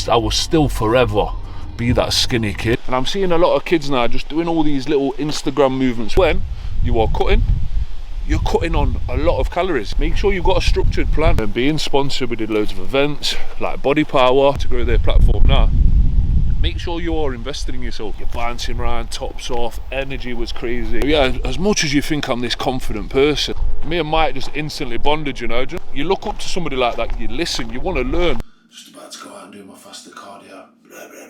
will still forever be that skinny kid. And I'm seeing a lot of kids now just doing all these little Instagram movements. When you are cutting, you're cutting on a lot of calories. Make sure you've got a structured plan. And being sponsored, we did loads of events like Body Power to grow their platform now. Make sure you are investing in yourself. You're bouncing around, tops off, energy was crazy. Yeah, as much as you think I'm this confident person, me and Mike just instantly bonded, you know. You look up to somebody like that, you listen, you want to learn. Just about to go out and do my faster cardio. Blah, blah,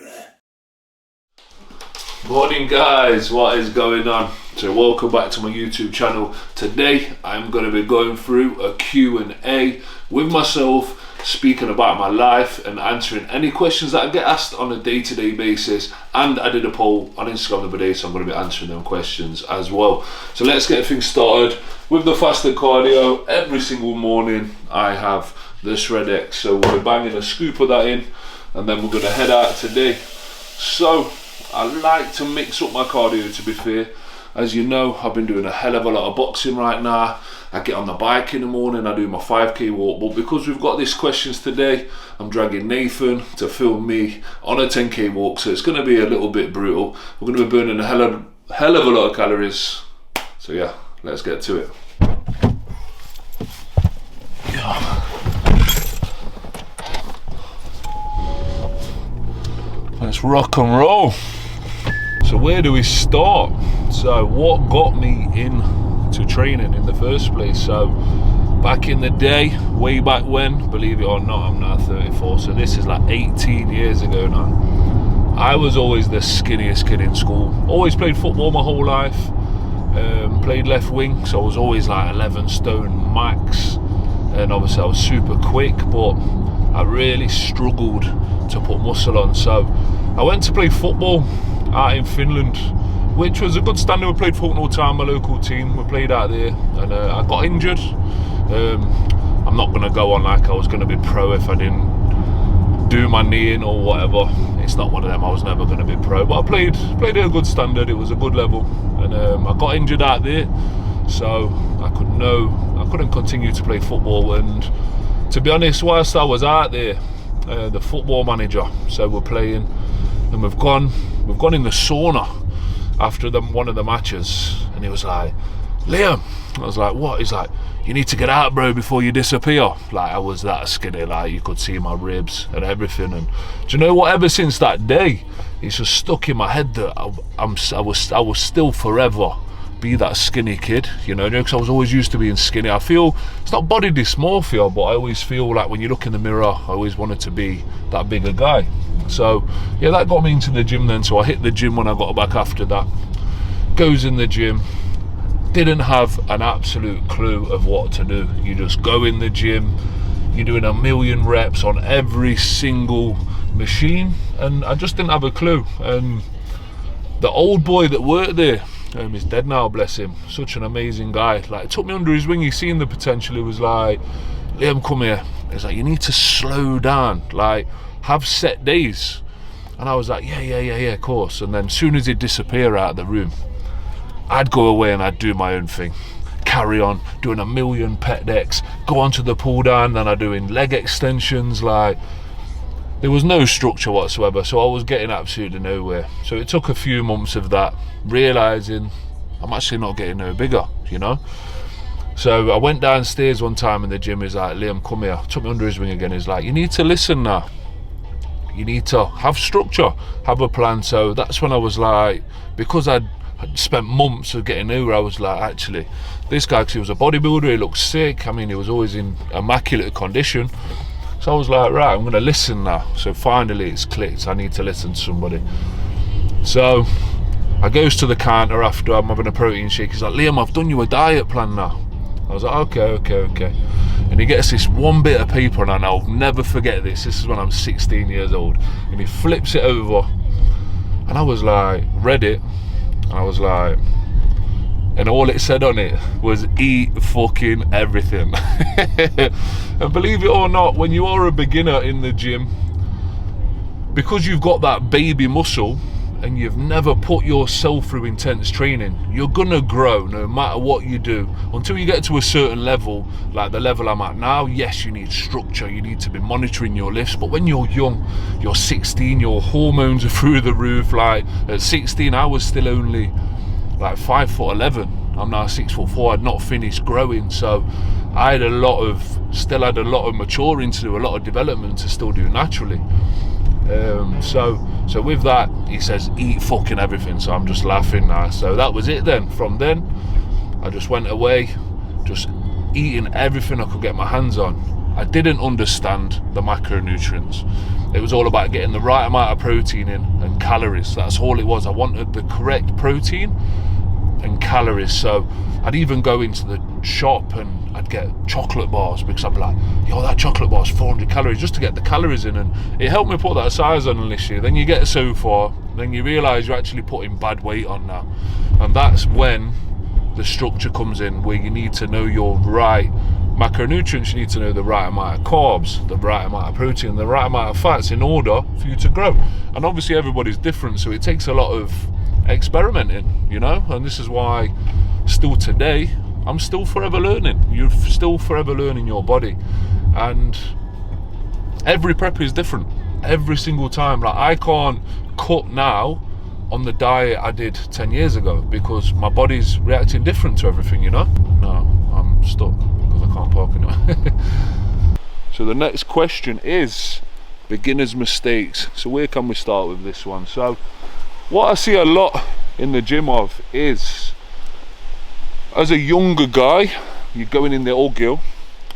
blah. Morning guys, what is going on? So welcome back to my YouTube channel. Today I'm going to be going through a Q&A with myself, speaking about my life and answering any questions that I get asked on a day-to-day basis. And I did a poll on Instagram the other day, so I'm going to be answering them questions as well. So let's get things started with the fasted cardio. Every single morning I have the Shred X, so we're banging a scoop of that in and then we're going to head out today. So I like to mix up my cardio, to be fair. As you know, I've been doing a hell of a lot of boxing right now. I get on the bike in the morning, I do my 5k walk, but because we've got these questions today, I'm dragging Nathan to film me on a 10k walk, so it's going to be a little bit brutal. We're going to be burning a hell of a lot of calories. So yeah, let's get to it. Yeah. Let's rock and roll. So where do we start? So what got me into training in the first place? So back in the day, way back when, believe it or not, I'm now 34, so this is like 18 years ago now. I was always the skinniest kid in school. Always played football my whole life. Played left wing, so I was always like 11 stone max. And obviously I was super quick, but I really struggled to put muscle on. So I went to play football out in Finland, which was a good standard. We played football all the time, my local team, we played out there, and I got injured. I'm not going to go on like I was going to be pro if I didn't do my knee in or whatever. It's not one of them, I was never going to be pro, but I played at a good standard, it was a good level, and I got injured out there, so I couldn't continue to play football. And to be honest, whilst I was out there, the football manager said we're playing, and we've gone in the sauna after one of the matches, and he was like, Liam, I was like, what? He's like, you need to get out, bro, before you disappear. Like, I was that skinny, like you could see my ribs and everything. And do you know what, ever since that day, it's just stuck in my head that I will still forever be that skinny kid, you know, because I was always used to being skinny. I feel it's not body dysmorphia, but I always feel like when you look in the mirror, I always wanted to be that bigger guy. So yeah, that got me into the gym then. So I hit the gym when I got back after that. Goes in the gym, didn't have an absolute clue of what to do. You just go in the gym, you're doing 1,000,000 reps on every single machine, and I just didn't have a clue. And the old boy that worked there, he's dead now, bless him, such an amazing guy, like took me under his wing. He seen the potential. He was like, Liam, come here. He's like, you need to slow down, like have set days. And I was like, yeah, of course. And then as soon as he'd disappear out of the room, I'd go away and I'd do my own thing, carry on doing 1,000,000 pec decks, go onto the pull down, then I'm doing leg extensions. Like, there was no structure whatsoever, so I was getting absolutely nowhere. So it took a few months of that, realising I'm actually not getting no bigger, you know. So I went downstairs one time in the gym. He's like, Liam, come here. Took me under his wing again. He's like, you need to listen now. You need to have structure, have a plan. So that's when I was like, because I'd spent months of getting over, I was like, actually, this guy, because he was a bodybuilder, he looked sick. I mean, he was always in immaculate condition. So I was like, right, I'm going to listen now. So finally it's clicked, I need to listen to somebody. So I goes to the counter after I'm having a protein shake. He's like, Liam, I've done you a diet plan now. I was like, okay. And he gets this one bit of paper, and I'll never forget this. This is when I'm 16 years old. And he flips it over, and I was like, read it, and I was like, and all it said on it was eat fucking everything. And believe it or not, when you are a beginner in the gym, because you've got that baby muscle, and you've never put yourself through intense training, you're gonna grow no matter what you do until you get to a certain level, like the level I'm at now. Yes, you need structure, you need to be monitoring your lifts, but when you're young, you're 16, your hormones are through the roof. Like at 16 I was still only like 5'11". I'm now 6'4". I'd not finished growing, so I had still had a lot of maturing to do, a lot of development to still do naturally. So with that, he says eat fucking everything, so I'm just laughing now. So that was it then. From then I just went away, just eating everything I could get my hands on. I didn't understand the macronutrients. It was all about getting the right amount of protein in and calories. That's all it was. I wanted the correct protein and calories. So I'd even go into the shop and I'd get chocolate bars, because I'd be like, yo, that chocolate bar's 400 calories, just to get the calories in. And it helped me put that size on initially. Then you get so far, then you realise you're actually putting bad weight on now. And that's when the structure comes in, where you need to know your right macronutrients. You need to know the right amount of carbs, the right amount of protein, the right amount of fats in order for you to grow. And obviously everybody's different, so it takes a lot of experimenting, you know. And this is why still today I'm still forever learning. You're still forever learning your body, and every prep is different every single time. Like I can't cut now on the diet I did 10 years ago because my body's reacting different to everything, you know. No, I'm stuck because I can't park anywhere. So the next question is beginner's mistakes. So where can we start with this one? So what I see a lot in the gym of is, as a younger guy, you're going in there, or girl,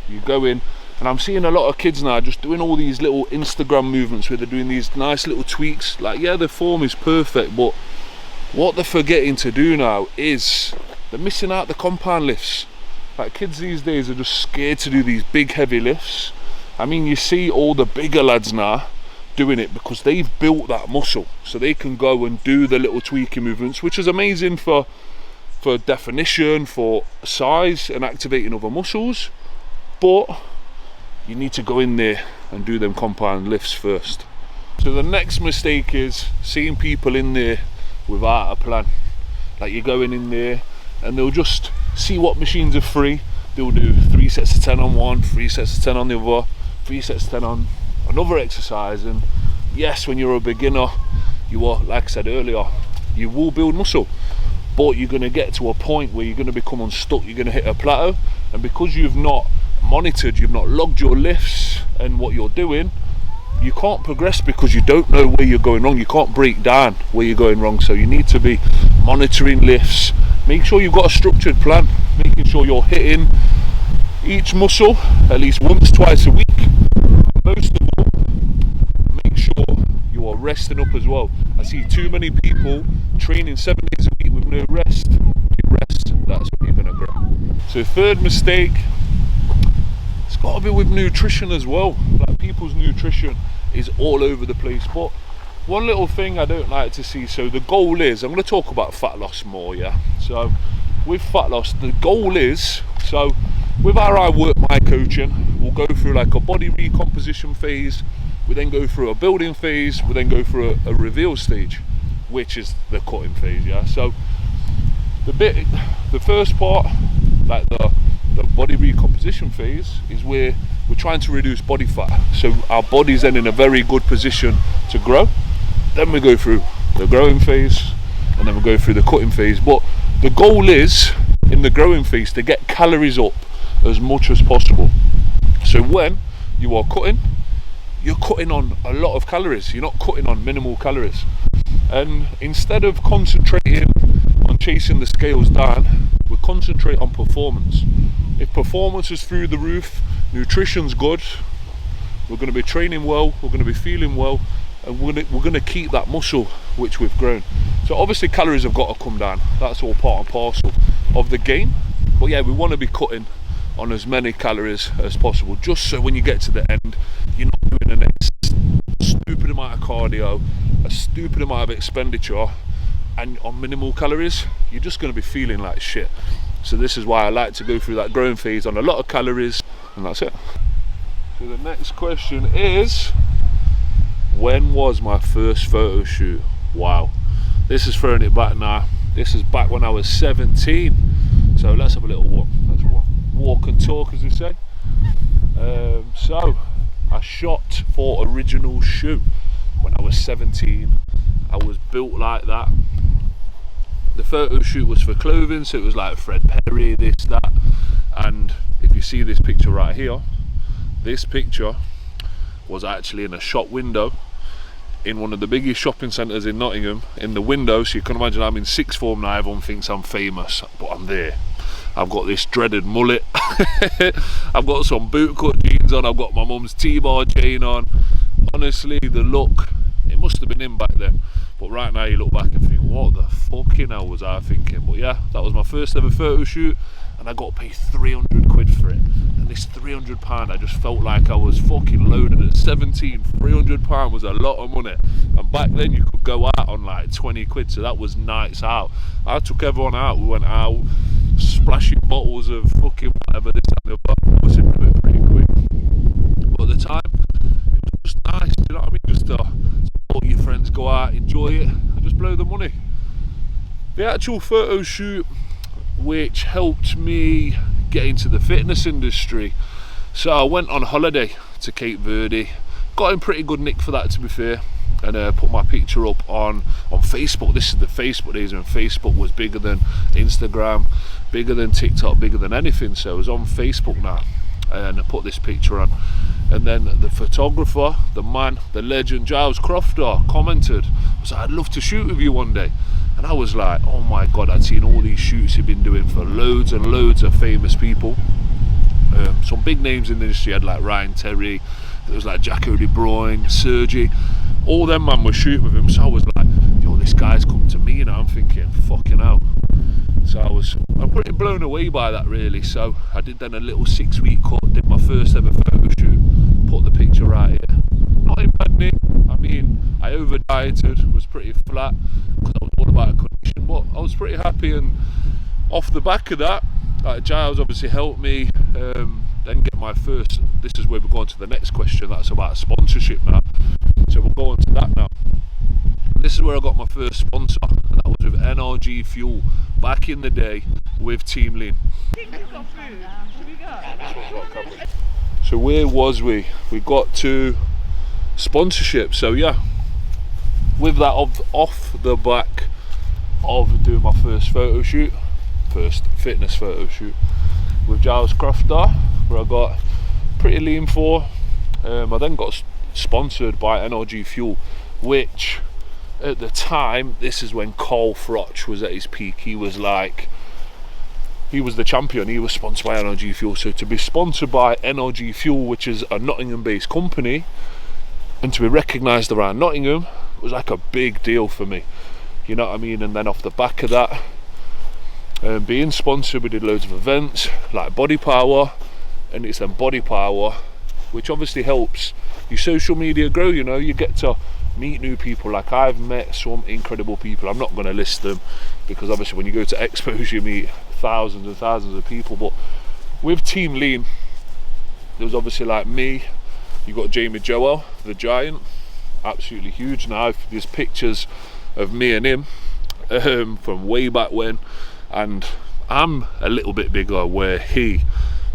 you go in, and I'm seeing a lot of kids now just doing all these little Instagram movements where they're doing these nice little tweaks. Like, yeah, the form is perfect, but what they're forgetting to do now is they're missing out the compound lifts. Like, kids these days are just scared to do these big heavy lifts. I mean, you see all the bigger lads now doing it because they've built that muscle, so they can go and do the little tweaking movements, which is amazing for definition, for size and activating other muscles. But you need to go in there and do them compound lifts first. So the next mistake is seeing people in there without a plan. Like, you're going in there and they'll just see what machines are free. They'll do 3 sets of 10 on one, 3 sets of 10 on the other, 3 sets of 10 on another exercise. And yes, when you're a beginner, you are, like I said earlier, you will build muscle, but you're going to get to a point where you're going to become unstuck. You're going to hit a plateau, and because you've not monitored, you've not logged your lifts and what you're doing, you can't progress because you don't know where you're going wrong. You can't break down where you're going wrong. So you need to be monitoring lifts. Make sure you've got a structured plan, making sure you're hitting each muscle at least once, twice a week. Most of all, make sure you are resting up as well. I see too many people training 7 days a week with no rest. You rest, that's when you're going to grow. So third mistake, it's got to be with nutrition as well. Like, people's nutrition is all over the place. But one little thing I don't like to see, so the goal is, I'm going to talk about fat loss more, yeah. So with fat loss, the goal is, so with our I Work My coaching, we'll go through like a body recomposition phase, we then go through a building phase, we then go through a reveal stage, which is the cutting phase, yeah. So the first part, like the body recomposition phase, is where we're trying to reduce body fat, so our body's then in a very good position to grow. Then we go through the growing phase, and then we go through the cutting phase. But the goal is, in the growing phase, to get calories up as much as possible. So when you are cutting, you're cutting on a lot of calories, you're not cutting on minimal calories. And instead of concentrating on chasing the scales down, we concentrate on performance. If performance is through the roof, nutrition's good, we're going to be training well, we're going to be feeling well, and we're going to keep that muscle which we've grown. So obviously calories have got to come down, that's all part and parcel of the game. But yeah, we want to be cutting on as many calories as possible, just so when you get to the end, you're not doing a stupid amount of cardio, a stupid amount of expenditure, and on minimal calories, you're just going to be feeling like shit. So this is why I like to go through that growing phase on a lot of calories, and that's it. So the next question is, when was my first photo shoot? Wow. This is throwing it back now. This is back when I was 17. So let's have a little walk. Let's walk and talk, as they say. So I shot for Original Shoot when I was 17. I was built like that. The photo shoot was for clothing, so it was like Fred Perry, this, that. And if you see this picture right here, this picture was actually in a shop window in one of the biggest shopping centres in Nottingham, in the window. So you can imagine I'm in sixth form now, everyone thinks I'm famous, but I'm there. I've got this dreaded mullet. I've got some bootcut jeans on, I've got my mum's T-bar chain on. Honestly, the look, it must have been in back then. But right now you look back and think, what the fucking hell was I thinking? But yeah, that was my first ever photo shoot, and I got to pay 300 quid for it. And this £300, I just felt like I was fucking loaded at 17. £300 was a lot of money. And back then you could go out on like 20 quid, so that was nights out. I took everyone out, we went out, splashing bottles of fucking whatever, this and the other. I was into it pretty quick. But at the time, it was just nice, do you know what I mean? Just all your friends, go out, enjoy it, and just blow the money. The actual photo shoot which helped me get into the fitness industry, so I went on holiday to Cape Verde, got in pretty good nick for that, to be fair, and put my picture up on Facebook. This is the Facebook days when Facebook was bigger than Instagram, bigger than TikTok, bigger than anything. So I was on Facebook now, and I put this picture on, and then the photographer, the man, the legend Giles Crofter commented, was like, I'd love to shoot with you one day. And I was like, oh my god, I'd seen all these shoots he'd been doing for loads and loads of famous people. Some big names in the industry, had like Ryan Terry, there was like Jacko De Bruyne, Sergi, all them man were shooting with him. So I was like, yo, this guy's come to me, and I'm thinking, fucking hell. So I'm pretty blown away by that, really. So I did then a little 6-week cut, did my first ever photo shoot, put the picture right here. Not in bad nick. I mean, I over dieted, was pretty flat because I was all about a condition, but I was pretty happy. And off the back of that, Giles obviously helped me then get my first. This is where we're going to the next question. That's about sponsorship now. So we'll go on to that now. This is where I got my first sponsor, and that was with NRG Fuel back in the day with Team Lean. So where was we? We got to sponsorship. So yeah, with that off the back of doing my first photo shoot, first fitness photo shoot with Giles Crofter, where I got pretty lean for. I then got sponsored by NRG Fuel, which at the time, this is when Cole Froch was at his peak. He was the champion. He was sponsored by NRG Fuel. So to be sponsored by NRG Fuel, which is a Nottingham based company, and to be recognised around Nottingham was like a big deal for me, you know what I mean? And then off the back of that, being sponsored, we did loads of events like Body Power, and it's then Body Power which obviously helps your social media grow. You know, you get to meet new people. Like, I've met some incredible people. I'm not going to list them because obviously when you go to expos you meet thousands and thousands of people, but with Team Lean there was obviously like me, you got Jamie Joel, the giant, absolutely huge. Now there's pictures of me and him from way back when, and I'm a little bit bigger, where he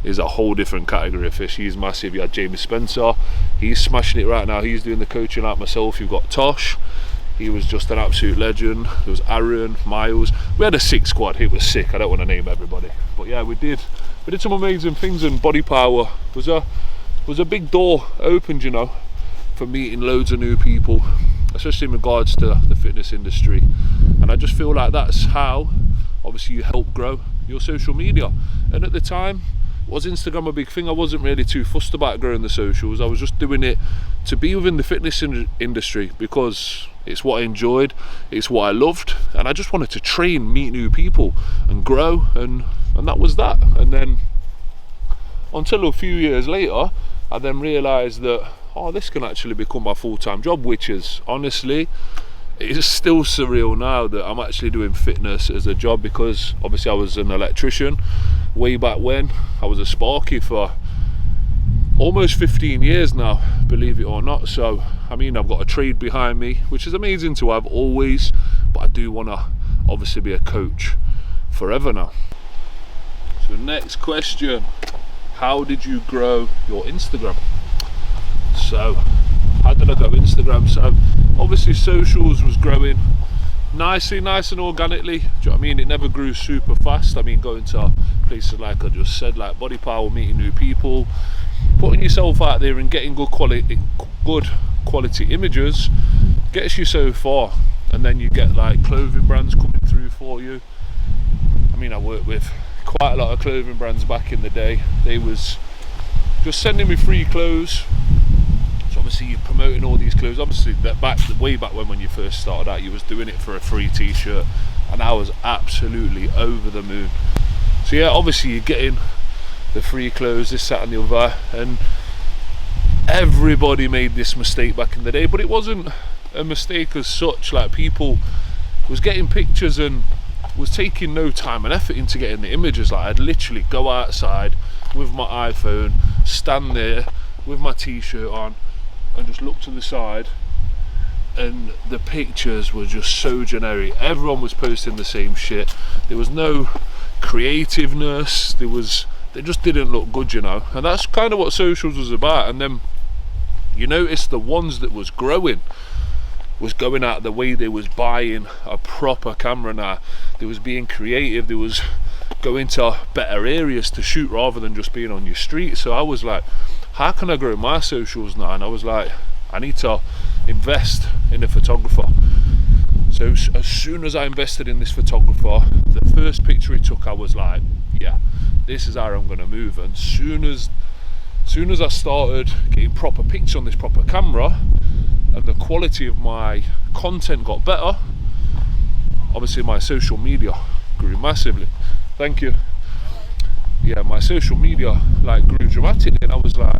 is a whole different category of fish. He's massive. You had Jamie Spencer, he's smashing it right now, he's doing the coaching like myself. You've got Tosh, he was just an absolute legend. There was Aaron, Miles. We had a sick squad. It was sick. I don't want to name everybody, but yeah, we did some amazing things, and Body Power was a big door opened, you know, for meeting loads of new people, especially in regards to the fitness industry. And I just feel like that's how obviously you help grow your social media. And at the time, was Instagram a big thing? I wasn't really too fussed about growing the socials. I was just doing it to be within the fitness industry because it's what I enjoyed, it's what I loved, and I just wanted to train, meet new people and grow, and that was that. And then until a few years later, I then realised that, oh, this can actually become my full-time job, which is, honestly, it's still surreal now that I'm actually doing fitness as a job, because obviously I was an electrician way back when. I was a sparky for almost 15 years now, believe it or not. So I mean, I've got a trade behind me, which is amazing to have always, but I do want to obviously be a coach forever now. So next question, how did you grow your Instagram? So how did I grow Instagram? So obviously socials was growing nicely, nice and organically. Do you know what I mean? It never grew super fast. I mean, going to places like I just said, like Body Power, meeting new people, putting yourself out there and getting good quality images gets you so far. And then you get like clothing brands coming through for you. I mean, I worked with quite a lot of clothing brands back in the day. They was just sending me free clothes. So obviously you're promoting all these clothes. Obviously way back when you first started out, you was doing it for a free t-shirt, and I was absolutely over the moon. So yeah, obviously you're getting the free clothes, this, that and the other, and everybody made this mistake back in the day, but it wasn't a mistake as such. Like, people was getting pictures and was taking no time and effort into getting the images. Like, I'd literally go outside with my iPhone, stand there with my t-shirt on and just look to the side, and the pictures were just so generic. Everyone was posting the same shit. There was no creativeness. They just didn't look good, you know. And that's kind of what socials was about. And then you notice the ones that was growing was going out of the way. They was buying a proper camera now. They was being creative. They was going to better areas to shoot rather than just being on your street. So I was like, how can I grow my socials now? And I was like, I need to invest in a photographer. So as soon as I invested in this photographer, the first picture he took, I was like, yeah, this is how I'm going to move. And soon as I started getting proper pictures on this proper camera, and the quality of my content got better, obviously my social media grew massively. Thank you. Yeah, my social media like grew dramatically, and I was like,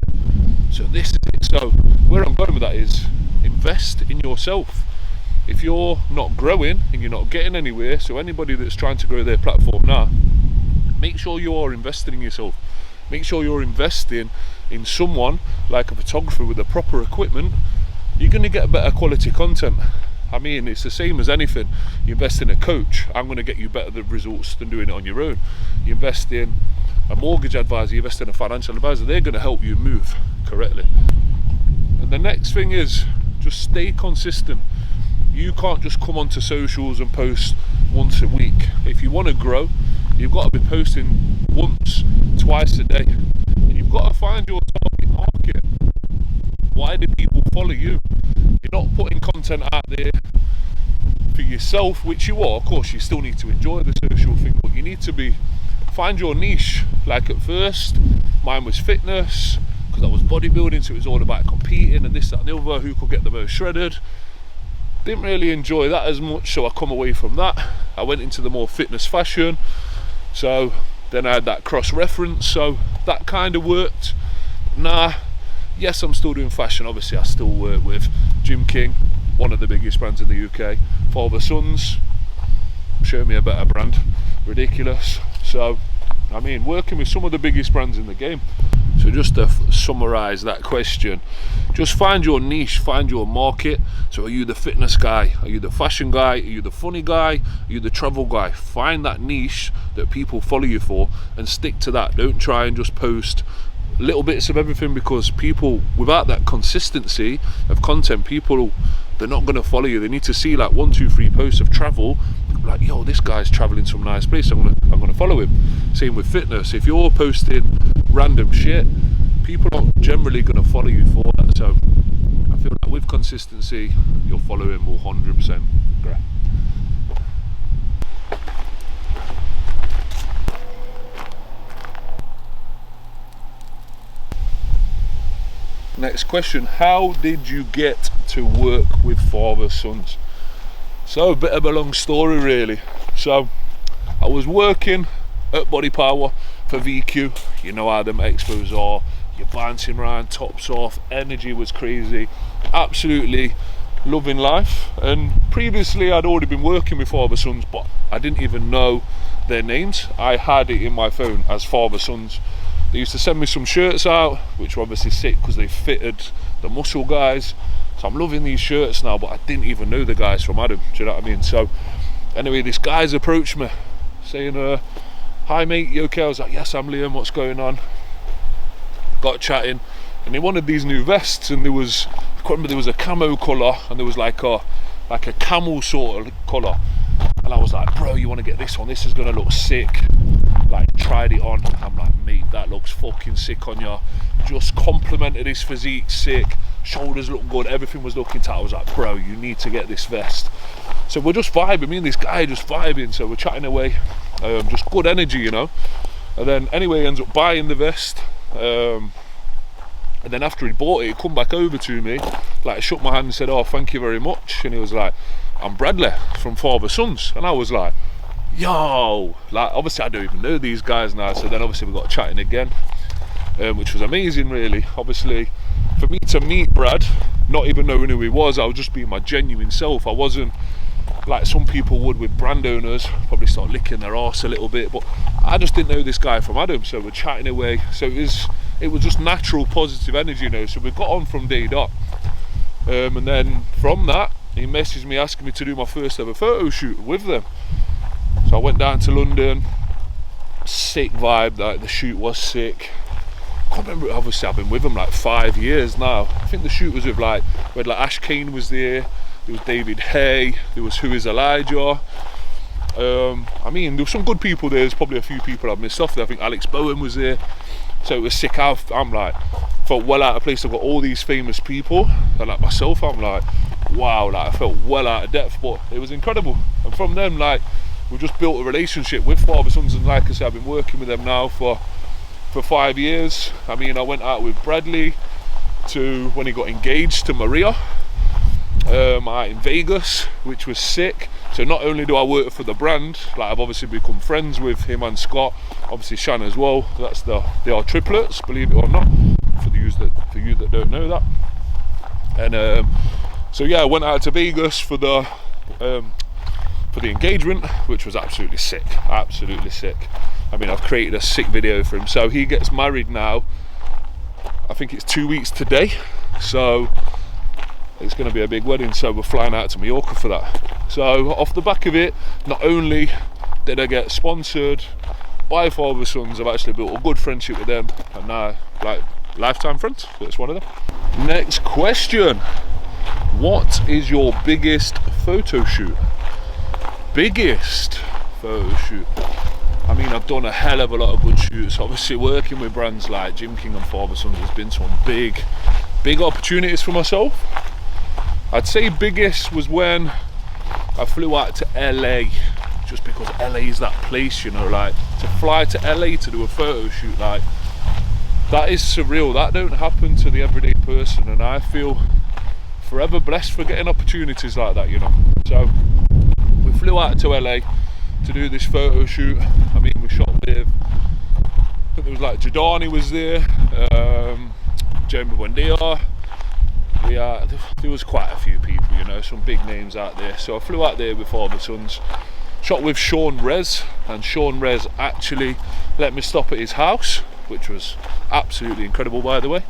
so this is it. So where I'm going with that is invest in yourself. If you're not growing and you're not getting anywhere, so anybody that's trying to grow their platform now, make sure you are investing in yourself. Make sure you're investing in someone like a photographer with the proper equipment. You're going to get better quality content. I mean, it's the same as anything. You invest in a coach, I'm going to get you better results than doing it on your own. You invest in a mortgage advisor, you invest in a financial advisor, they're going to help you move correctly. And the next thing is just stay consistent. You can't just come onto socials and post once a week. If you want to grow, you've got to be posting once, twice a day. And you've got to find your target market. Why do people follow you? You're not putting content out there for yourself, which you are. Of course, you still need to enjoy the social thing, but you need to find your niche. Like at first, mine was fitness, because I was bodybuilding, so it was all about competing and this, that and the other, who could get the most shredded. Didn't really enjoy that as much, so I come away from that. I went into the more fitness fashion, so then I had that cross-reference, so that kind of worked. Yes, I'm still doing fashion. Obviously, I still work with Jim King, one of the biggest brands in the UK. Father Sons, show me a better brand. Ridiculous. So, I mean, working with some of the biggest brands in the game. So just to summarise that question, just find your niche, find your market. So are you the fitness guy? Are you the fashion guy? Are you the funny guy? Are you the travel guy? Find that niche that people follow you for and stick to that. Don't try and just post little bits of everything, because people, without that consistency of content, they're not going to follow you. They need to see like 1, 2, 3 posts of travel, like, yo, this guy's traveling some nice place, I'm gonna follow him. Same with fitness. If you're posting random shit, people aren't generally going to follow you for that. So I feel like with consistency, your following will 100% grow. Next question, how did you get to work with Father Sons? So a bit of a long story really. So I was working at Body Power for VQ. You know how them expos are. You're bouncing around, tops off, energy was crazy, absolutely loving life. And previously I'd already been working with Father Sons, but I didn't even know their names. I had it in my phone as Father Sons. They used to send me some shirts out, which were obviously sick because they fitted the muscle guys. So I'm loving these shirts now, but I didn't even know the guys from Adam, do you know what I mean? So anyway, this guy's approached me saying, hi mate, you okay? I was like, yes, I'm Liam, what's going on? Got chatting, and he wanted these new vests, and there was, I can't remember, there was a camo colour, and there was like a camel sort of colour. And I was like, bro, you want to get this one? This is going to look sick. Like, tried it on. I'm like, mate, that looks fucking sick on you. Just complimented his physique, sick. Shoulders look good, everything was looking tight. I was like, bro, you need to get this vest. So we're just vibing, me and this guy just vibing. So we're chatting away, just good energy, you know. And then anyway, he ends up buying the vest. And then after he bought it, he come back over to me, like shook my hand and said, oh, thank you very much. And he was like, I'm Bradley from Father Sons. And I was like, yo, like obviously I don't even know these guys now. So then obviously we got chatting again, which was amazing really. Obviously for me to meet Brad, not even knowing who he was, I was just being my genuine self. I wasn't like some people would with brand owners, probably start licking their arse a little bit, but I just didn't know this guy from Adam. So we're chatting away, so it was just natural positive energy, you know. So we got on from day dot, and then from that he messaged me asking me to do my first ever photo shoot with them. So I went down to London, sick vibe, like the shoot was sick. I can't remember, obviously I've been with them like 5 years now. I think the shoot was with like Ash Kane was there was David Hay, there was Who Is Elijah. I mean, there were some good people there. There's probably a few people I've missed off there. I think Alex Bowen was there. So it was sick. I'm like, felt well out of place. I've got all these famous people, and like myself, I'm like, wow, like I felt well out of depth, but it was incredible. And from them, like, we just built a relationship with Father Sons, and like I said, I've been working with them now for 5 years. I mean, I went out with Bradley to when he got engaged to Maria out in Vegas, which was sick. So not only do I work for the brand, like I've obviously become friends with him and Scott, obviously Shan as well. They are triplets, believe it or not, for you that don't know that. And so yeah, I went out to Vegas for the engagement, which was absolutely sick. I mean, I've created a sick video for him. So he gets married now, I think it's 2 weeks today, so it's going to be a big wedding. So we're flying out to Mallorca for that. So off the back of it, not only did I get sponsored by Father Sons, I've actually built a good friendship with them, and now like lifetime friends. That's one of them. Next question: what is your biggest photo shoot? Biggest photo shoot? I mean, I've done a hell of a lot of good shoots. Obviously working with brands like Jim King and Father Sons has been some big opportunities for myself. I'd say biggest was when I flew out to LA, just because LA is that place, you know, like to fly to LA to do a photo shoot, like that is surreal. That don't happen to the everyday person, and I feel forever blessed for getting opportunities like that, you know. So we flew out to LA to do this photo shoot. I mean, we shot with, I think there was like Jadani was there, Jeremy Buendia. There was quite a few people, you know, some big names out there. So I flew out there with Father Sons, shot with Sean Rez, and Sean Rez actually let me stop at his house, which was absolutely incredible, by the way,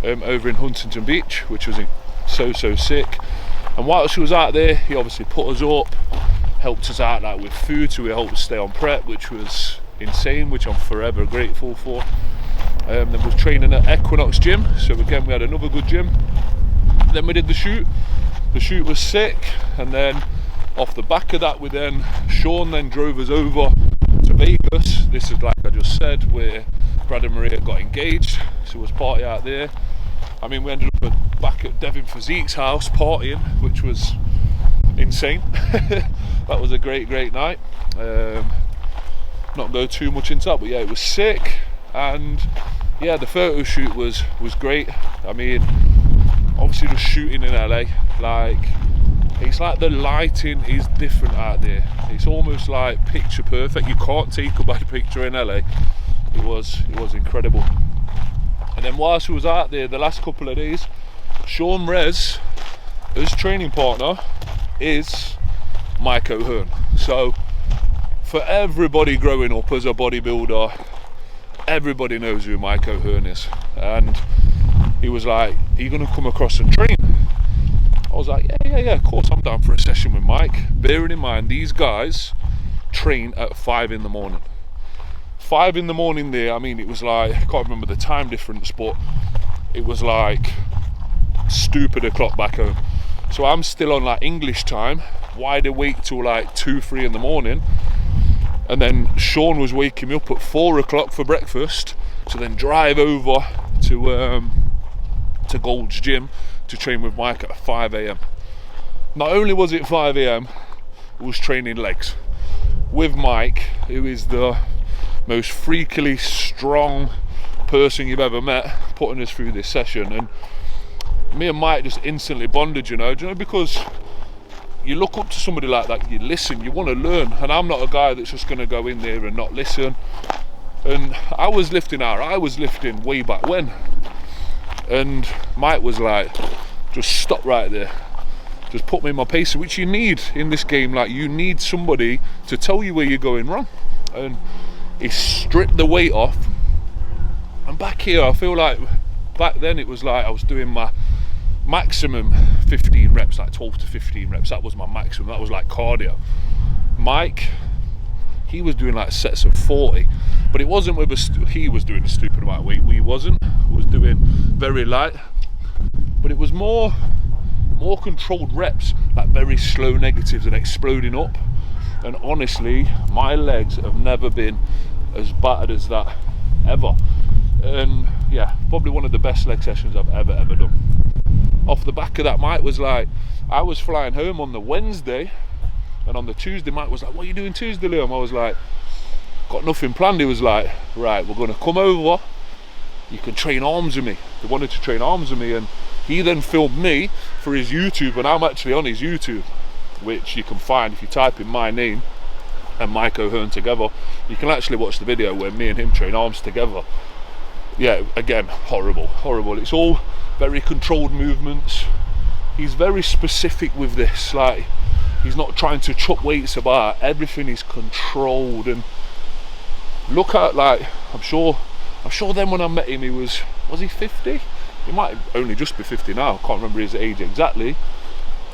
over in Huntington Beach, which was so sick. And whilst he was out there, he obviously put us up, helped us out like with food, so we helped stay on prep, which was insane, which I'm forever grateful for. Then we was training at Equinox Gym, so again we had another good gym. Then we did the shoot. The shoot was sick, and then off the back of that, Sean then drove us over to Vegas. This is like I just said, where Brad and Maria got engaged, so it was party out there. I mean, we ended up back at Devin Physique's house partying, which was insane. That was a great night. Not go too much into that, but yeah, it was sick. And yeah, the photo shoot was great. I mean, obviously just shooting in LA, like it's like the lighting is different out there. It's almost like picture perfect. You can't take a bad picture in LA. It was incredible. And then whilst we was out there the last couple of days, Sean Rez, his training partner, is Mike O'Hearn. So for everybody growing up as a bodybuilder, everybody knows who Mike O'Hearn is, and he was like, are you going to come across and train? I was like, yeah, of course I'm down for a session with Mike. Bearing in mind, these guys train at 5 in the morning. 5 in the morning there, I mean, it was like, I can't remember the time difference, but it was like stupid o'clock back home. So I'm still on like English time, wide awake till like 2, 3 in the morning. And then Sean was waking me up at 4 o'clock for breakfast to then drive over to Gold's Gym to train with Mike at 5 a.m. Not only was it 5 a.m, I was training legs with Mike, who is the most freakily strong person you've ever met, putting us through this session. And me and Mike just instantly bonded, you know, because you look up to somebody like that, you listen, you want to learn. And I'm not a guy that's just going to go in there and not listen. And I was lifting way back when, and Mike was like, just stop right there, just put me in my pace, which you need in this game. Like, you need somebody to tell you where you're going wrong. And he stripped the weight off, and back here I feel like back then it was like I was doing my maximum 15 reps, like 12 to 15 reps. That was my maximum. That was like cardio. Mike, he was doing like sets of 40, but it wasn't with he was doing a stupid amount of weight. We wasn't. Was doing very light, but it was more controlled reps, like very slow negatives and exploding up. And honestly, my legs have never been as battered as that ever. And yeah, probably one of the best leg sessions I've ever done. Off the back of that, Mike was like, I was flying home on the Wednesday, and on the Tuesday Mike was like, what are you doing Tuesday, Liam? I was like, got nothing planned. He was like, right, we're going to come over, you can train arms with me. He wanted to train arms with me, and he then filmed me for his YouTube, and I'm actually on his YouTube, which you can find if you type in my name and Mike O'Hearn together. You can actually watch the video where me and him train arms together. Yeah, again, horrible. It's all very controlled movements. He's very specific with this, like, he's not trying to chuck weights about. Everything is controlled. And look at, like, I'm sure then when I met him, was he 50? He might only just be 50 now, I can't remember his age exactly.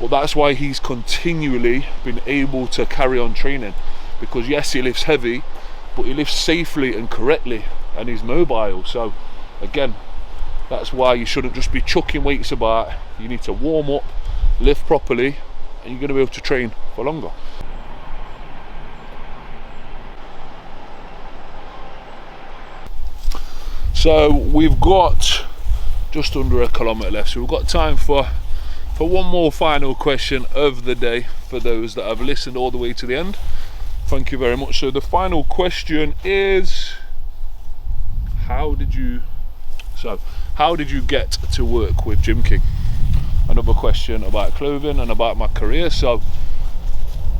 But that's why he's continually been able to carry on training, because yes, he lifts heavy, but he lifts safely and correctly, and he's mobile. So again, that's why you shouldn't just be chucking weights about. You need to warm up, lift properly, and you're going to be able to train for longer. So we've got just under a kilometre left, so we've got time for one more final question of the day for those that have listened all the way to the end. Thank you very much. So the final question is, how did you get to work with Gym King? Another question about clothing and about my career. So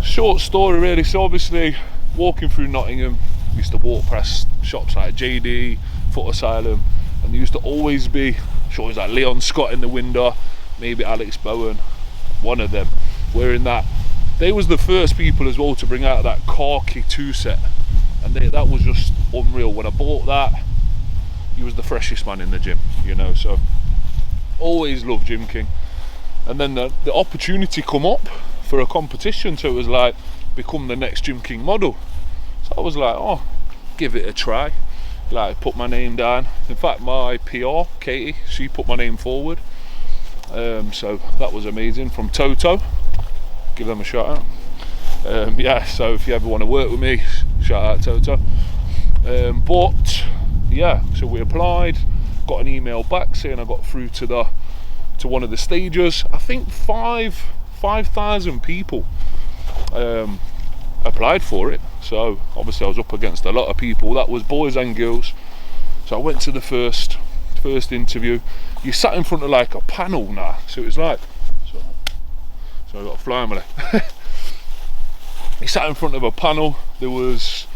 short story really. So obviously walking through Nottingham, used to walk past shops like JD, Foot Asylum, and there used to always be shows like Leon Scott in the window, maybe Alex Bowen, one of them wearing that. They was the first people as well to bring out that khaki 2 set, and that was just unreal. When I bought that, he was the freshest man in the gym, you know. So always loved Gym King. And then the opportunity come up for a competition, so it was like, become the next Gym King model. So I was like, oh, give it a try. Like, put my name down. In fact, my PR, Katie, she put my name forward. So that was amazing. From Toto, give them a shout out. Yeah, so if you ever want to work with me, shout out Toto. But yeah, so we applied, got an email back saying I got through to one of the stages. I think 5,000 people applied for it. So obviously I was up against a lot of people. That was boys and girls. So I went to the first interview. You sat in front of like a panel now, so it was like, so I got a fly on my leg. You sat in front of a panel. There was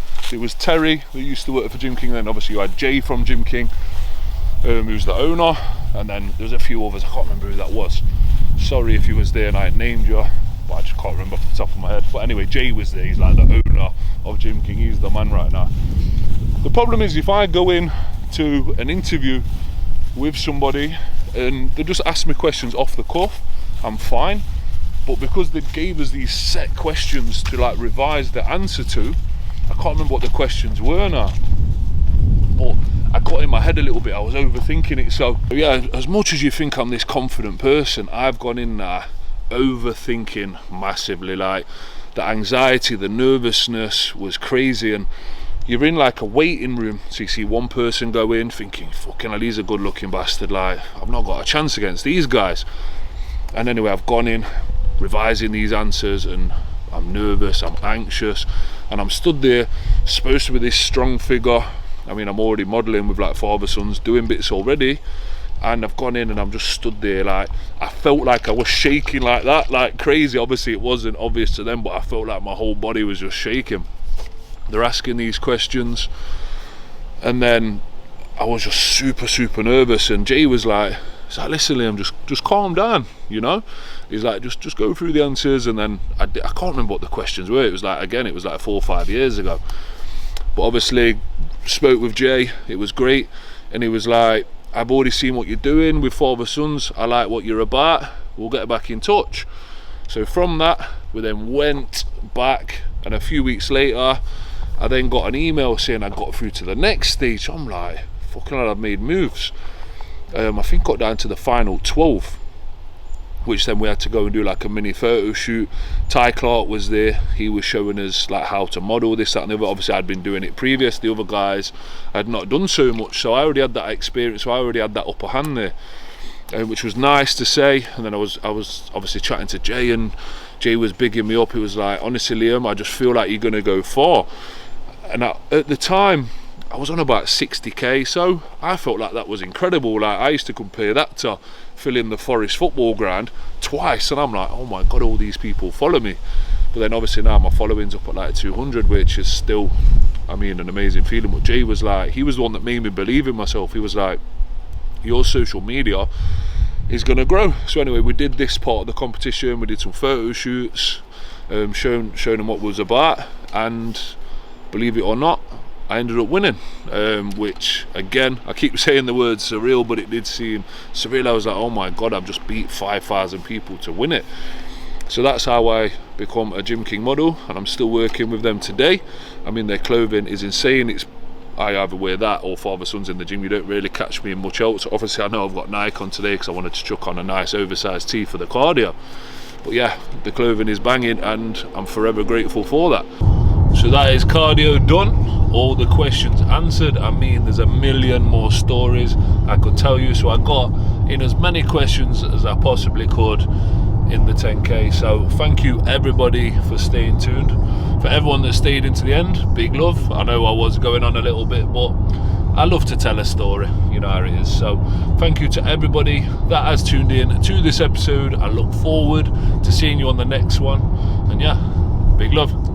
Terry, who used to work for Gym King. Then obviously you had Jay from Gym King, who's the owner, and then there's a few others. I can't remember who that was. Sorry if you was there and I named you, but I just can't remember off the top of my head. But anyway, Jay was there. He's like the owner of Gym King. He's the man right now. The problem is if I go in to an interview with somebody and they just ask me questions off the cuff, I'm fine. But because they gave us these set questions to like revise the answer to, I can't remember what the questions were now. But I got in my head a little bit, I was overthinking it. So yeah, as much as you think I'm this confident person, I've gone in there overthinking massively. Like the anxiety, the nervousness was crazy. And you're in like a waiting room, so you see one person go in thinking, fucking hell, he's a good looking bastard, like I've not got a chance against these guys. And anyway, I've gone in revising these answers and I'm nervous, I'm anxious, and I'm stood there supposed to be this strong figure. I mean, I'm already modelling with like father sons, doing bits already, and I've gone in and I'm just stood there, like I felt like I was shaking like that, like crazy. Obviously it wasn't obvious to them, but I felt like my whole body was just shaking. They're asking these questions and then I was just super nervous, and Jay was like, listen Liam, just calm down, you know. He's like, just go through the answers. And then I can't remember what the questions were. It was like, again, it was like 4 or 5 years ago. But obviously spoke with Jay, it was great, and he was like, I've already seen what you're doing with father sons, I like what you're about, we'll get back in touch. So from that we then went back, and a few weeks later I then got an email saying I got through to the next stage. I'm like, fucking hell, I've made moves. I think got down to the final 12, which then we had to go and do like a mini photo shoot. Ty Clark was there, he was showing us like how to model, this, that and the other. Obviously I'd been doing it previous, the other guys had not done so much, so I already had that experience, so I already had that upper hand there, which was nice to say. And then I was obviously chatting to Jay, and Jay was bigging me up. He was like, honestly Liam, I just feel like you're going to go far. And at the time I was on about 60k, so I felt like that was incredible. Like I used to compare that to filling the Forest football ground twice, and I'm like, oh my god, all these people follow me. But then obviously now my following's up at like 200, which is still, I mean, an amazing feeling. But Jay was like, he was the one that made me believe in myself. He was like, your social media is gonna grow. So anyway, we did this part of the competition, we did some photo shoots, showing them what it was about, and believe it or not, I ended up winning, which again, I keep saying the word surreal, but it did seem surreal. I was like, oh my god, I've just beat 5,000 people to win it. So that's how I become a Gym King model, and I'm still working with them today. I mean, their clothing is insane. I either wear that or father sons in the gym. You don't really catch me in much else. Obviously I know I've got Nike on today because I wanted to chuck on a nice oversized tee for the cardio. But yeah, the clothing is banging and I'm forever grateful for that. So that is cardio done, all the questions answered. I mean, there's a million more stories I could tell you, so I got in as many questions as I possibly could in the 10k. So thank you everybody for staying tuned. For everyone that stayed into the end, big love. I know I was going on a little bit, but I love to tell a story, you know how it is. So thank you to everybody that has tuned in to this episode. I look forward to seeing you on the next one, and yeah, big love.